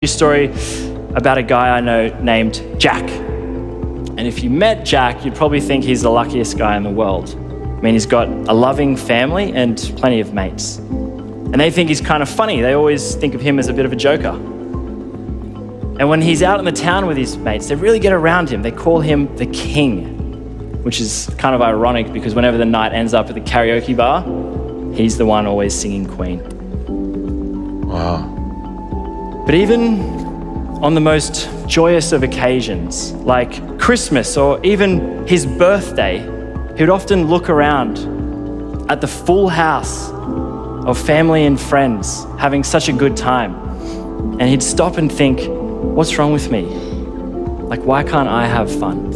story about a guy I know named Jack. And if you met Jack, you'd probably think he's the luckiest guy in the world. I mean, he's got a loving family and plenty of mates. And they think he's kind of funny. They always think of him as a bit of a joker. And when he's out in the town with his mates, they really get around him. They call him the king, which is kind of ironic because whenever the night ends up at the karaoke bar, he's the one always singing Queen. Wow. But even on the most joyous of occasions, like Christmas or even his birthday, he would often look around at the full house of family and friends having such a good time. And he'd stop and think, what's wrong with me? Like, why can't I have fun?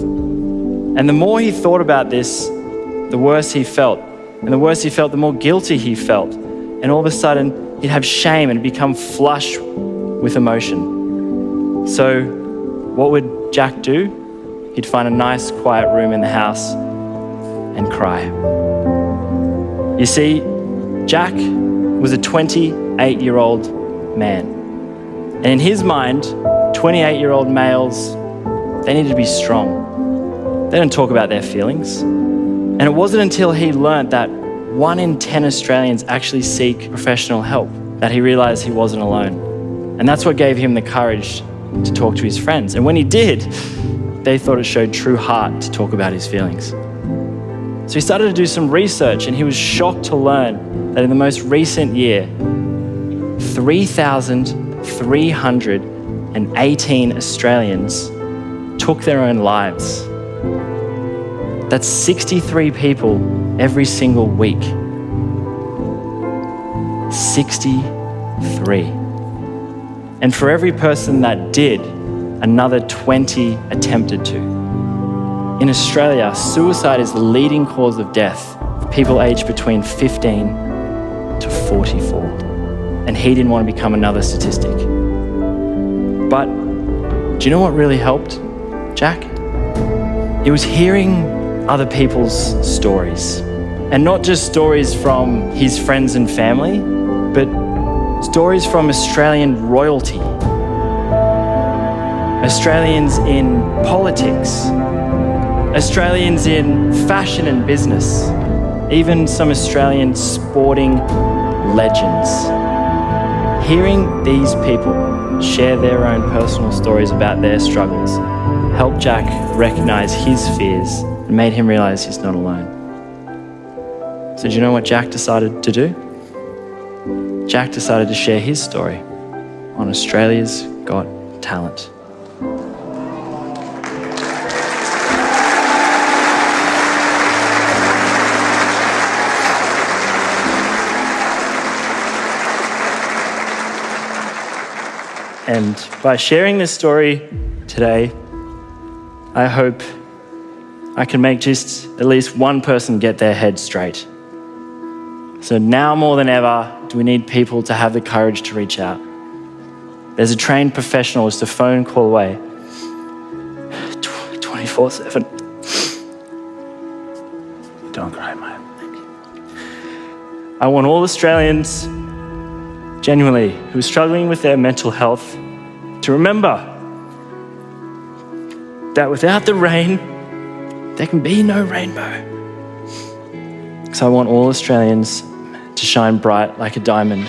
And the more he thought about this, the worse he felt. And the worse he felt, the more guilty he felt. And all of a sudden, he'd have shame and become flush with emotion. So what would Jack do? He'd find a nice, quiet room in the house and cry. You see, Jack was a 28-year-old man. And in his mind, 28-year-old males, they needed to be strong. They don't talk about their feelings. And it wasn't until he learnt that 1 in 10 Australians actually seek professional help that he realised he wasn't alone. And that's what gave him the courage to talk to his friends. And when he did, they thought it showed true heart to talk about his feelings. So he started to do some research, and he was shocked to learn that in the most recent year, 3,318 Australians took their own lives. That's 63 people every single week. 63. And for every person that did, another 20 attempted to. In Australia, suicide is the leading cause of death for people aged between 15 to 44. And he didn't want to become another statistic. But do you know what really helped Jack? It was hearing other people's stories. And not just stories from his friends and family, but stories from Australian royalty, Australians in politics, Australians in fashion and business, even some Australian sporting legends. Hearing these people share their own personal stories about their struggles helped Jack recognize his fears and made him realize he's not alone. So do you know what Jack decided to do? Jack decided to share his story on Australia's Got Talent. And by sharing this story today, I hope I can make just at least one person get their head straight. So now more than ever, do we need people to have the courage to reach out. There's a trained professional just a phone call away, 24/7. Don't cry, mate. Thank you. I want all Australians, genuinely, who are struggling with their mental health, to remember that without the rain, there can be no rainbow. So I want all Australians to shine bright like a diamond